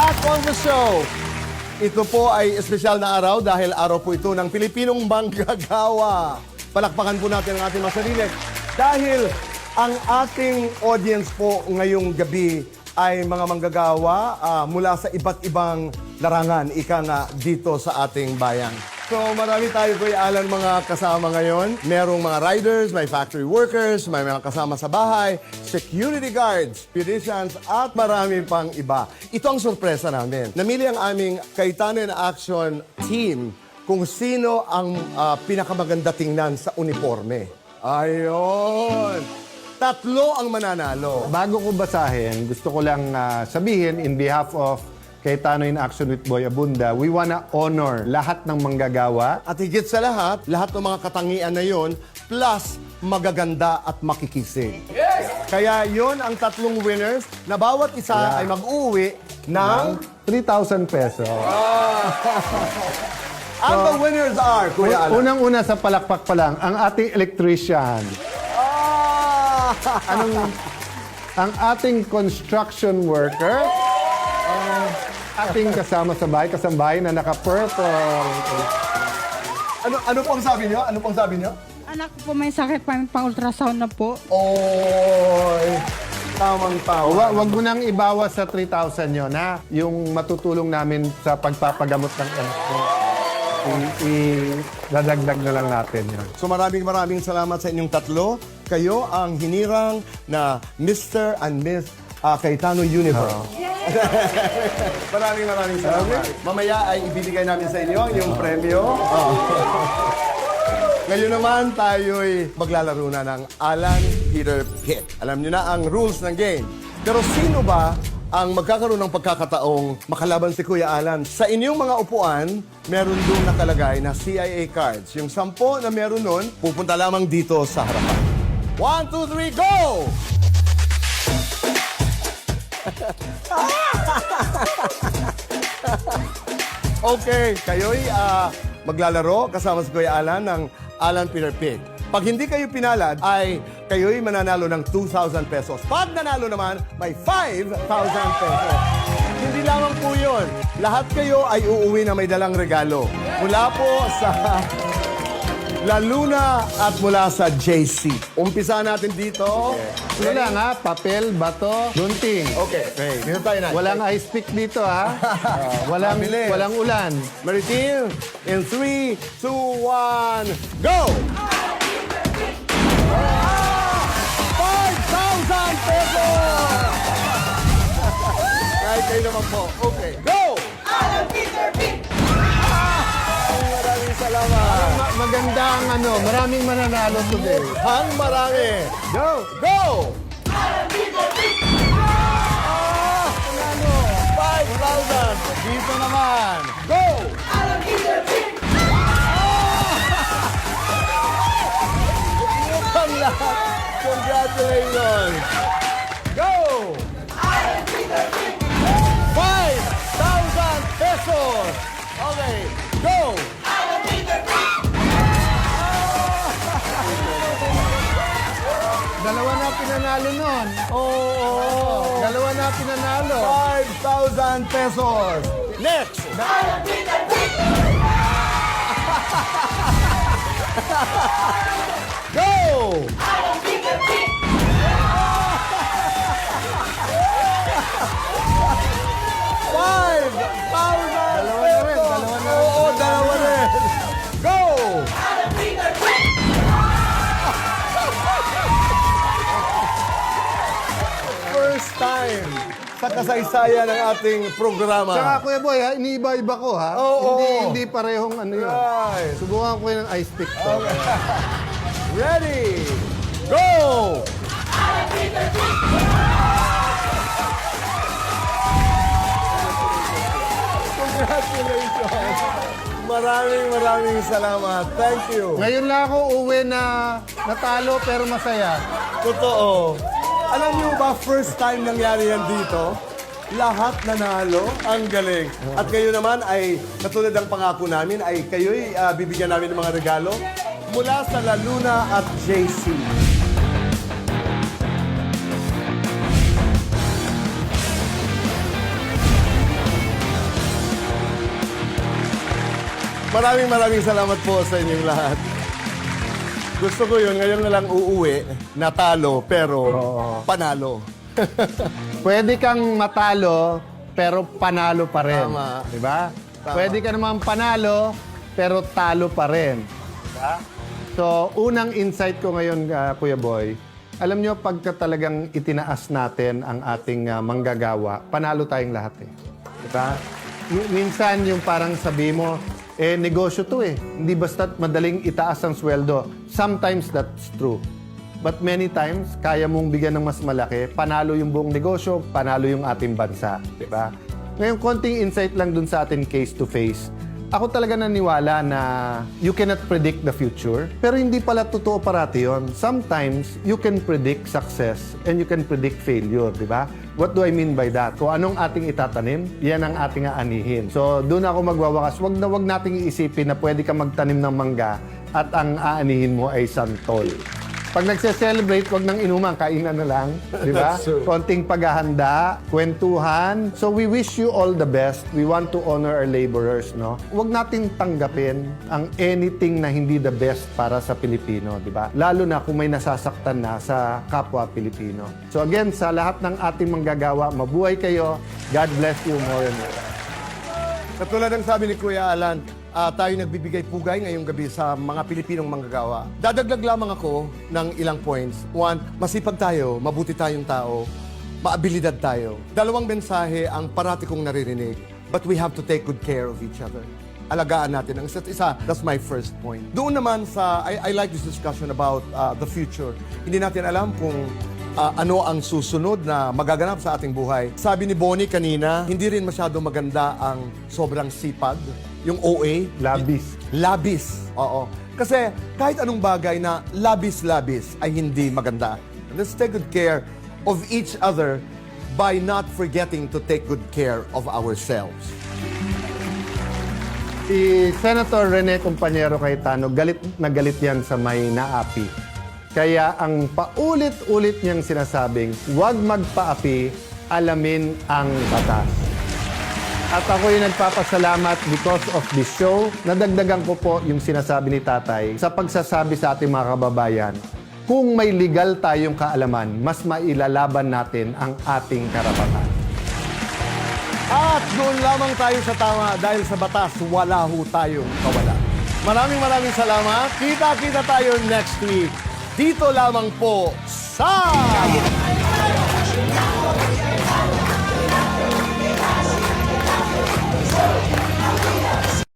back on the show. Ito po ay espesyal na araw dahil araw po ito ng Pilipinong manggagawa. Palakpakan po natin ang ating mga sarili dahil ang ating audience po ngayong gabi ay mga manggagawa mula sa iba't ibang larangan, ika nga, dito sa ating bayan. So marami tayo po Alan mga kasama ngayon. Merong mga riders, may factory workers, may mga kasama sa bahay, security guards, pedestrians, at marami pang iba. Ito ang sorpresa namin. Namili ang aming Cayetano in Action team kung sino ang pinakamaganda tingnan sa uniforme. Ayun! Tatlo ang mananalo. Bago ko basahin, gusto ko lang sabihin in behalf of Cayetano in Action with Boy Abunda, we wanna honor lahat ng manggagawa. At higit sa lahat ng mga katangian na yon, plus magaganda at makikisig. Yes! Kaya yon ang tatlong winners na bawat isa ay mag-uwi ng 3,000 pesos. And the winners are, Kuya Alan. Unang-una sa palakpak pa lang, ang ating electrician. Ang ating construction worker. Ating kasama sa bahay, kasambahay na naka-purple. Ano pong sabi niyo? Ano pong sabi niyo? Anak ko po may sakit pa-ultrasound na po. Oy, tamang-tawa. Wag mo nang ibawas sa 3,000 yun, ha? Yung matutulong namin sa pagpapagamot ng anak ko. Dadagdag na lang natin yun. So maraming salamat sa inyong tatlo. Kayo ang hinirang na Mr. and Miss Cayetano Universe. Maraming salamat. Mamaya ay ibibigay namin sa inyo yung premyo. Ngayon naman tayo'y maglalaro na ng Alan Peter Pit. Alam niyo na ang rules ng game. Pero sino ba ang magkakaroon ng pagkakataong makalaban si Kuya Alan? Sa inyong mga upuan, meron doon nakalagay na CIA cards. Yung 10 na meron nun, pupunta lamang dito sa harapan. 1, 2, 3, go! Okay, kayo'y maglalaro kasama si Kuya Alan ng Alan Peter Pig. Pag hindi kayo pinalad, ay kayo'y mananalo ng 2,000 pesos. Pag nanalo naman, may 5,000 pesos. Hindi lamang po yun. Lahat kayo ay uuwi na may dalang regalo. Mula po sa La Luna at mula sa JC. Umpisa natin dito. Ano lang, ha? Papel, bato, gunting. Okay. Dito tayo na. Walang ice pick dito, ha? Mabilis. Walang ulan. Maritil, in 3, 2, 1, go! 5,000 pesos! Kahit kayo naman po. Okay, go! Maraming salamat. Maganda ang maraming mananalo today. Hang marami. Go! Go! 5,000. Dito naman. Go! Ang lahat. Congratulations. Go! 5,000 pesos. Okay, go! Dalawa na pinanalo nun. Oo. Dalawa na pinanalo. 5,000 pesos. Next. Go! 5,000 Dalawa na rin, pesos. dalawa na rin. Oo, dalawa rin. Go! First time sa kasaysayan ng ating programa. Tsaka, Kuya Boy, ha? Iniiba-iba ko, ha? Oo. Hindi parehong yun. Right. Subukan ko yung ice pick to. Ready? Go! Congratulations! Maraming salamat. Thank you. Ngayon lang ako uwi na natalo pero masaya. Totoo. Alam niyo ba, first time nangyari yan dito? Lahat nanalo. Ang galing. At kayo naman ay, katulad ng pangako namin, ay kayo'y bibigyan namin ng mga regalo mula sa La Luna at JC. Maraming salamat po sa inyong lahat. Gusto ko yun, ngayon na lang uuwi, natalo, pero panalo. Pwede kang matalo, pero panalo pa rin. Tama. Di ba? Tama. Pwede ka naman panalo, pero talo pa rin. Diba? So, unang insight ko ngayon, Kuya Boy, alam nyo, pagka talagang itinaas natin ang ating manggagawa, panalo tayong lahat eh. Diba? Minsan yung parang sabi mo, negosyo to eh. Hindi basta't madaling itaas ang sweldo. Sometimes that's true. But many times, kaya mong bigyan ng mas malaki, panalo yung buong negosyo, panalo yung ating bansa. Diba? Ngayon, konting insight lang dun sa atin face-to-face. Ako talaga naniwala na you cannot predict the future, pero hindi pala totoo parati yun. Sometimes, you can predict success and you can predict failure, di ba? What do I mean by that? Kung anong ating itatanim, yan ang ating aanihin. So, doon ako magwawakas. Wag nating iisipin na pwede ka magtanim ng mangga at ang aanihin mo ay santol. Pag nagse-celebrate, wag nang inuman, kainan na lang, di ba? That's true. Konting paghahanda, kwentuhan. So we wish you all the best. We want to honor our laborers, no? Huwag nating tanggapin ang anything na hindi the best para sa Pilipino, di ba? Lalo na kung may nasasaktan na sa kapwa Pilipino. So again, sa lahat ng ating manggagawa, mabuhay kayo. God bless you more and more. Katulad ng sabi ni Kuya Alan, tayo nagbibigay pugay ngayong gabi sa mga Pilipinong manggagawa. Dadagdag lamang ako ng ilang points. One, masipag tayo, mabuti tayong tao, maabilidad tayo. Dalawang mensahe ang parati kong naririnig. But we have to take good care of each other. Alagaan natin ang isa't isa. That's my first point. Doon naman sa, I like this discussion about the future. Hindi natin alam kung ano ang susunod na magaganap sa ating buhay. Sabi ni Bonnie kanina, hindi rin masyado maganda ang sobrang sipag. Yung OA. Labis. Labis. Oo. Kasi kahit anong bagay na labis-labis ay hindi maganda. Let's take good care of each other by not forgetting to take good care of ourselves. Si Senator Rene Compañero Cayetano, galit na galit yan sa may naapi. Kaya ang paulit-ulit niyang sinasabing, huwag magpaapi, alamin ang batas. At ako yung nagpapasalamat because of this show. Nadagdagan ko po yung sinasabi ni Tatay sa pagsasabi sa ating mga kababayan, kung may legal tayong kaalaman, mas mailalaban natin ang ating karapatan. At doon lamang tayo sa tama dahil sa batas, wala ho tayong kawala. Maraming salamat. Kita-kita tayo next week. Dito lamang po sa...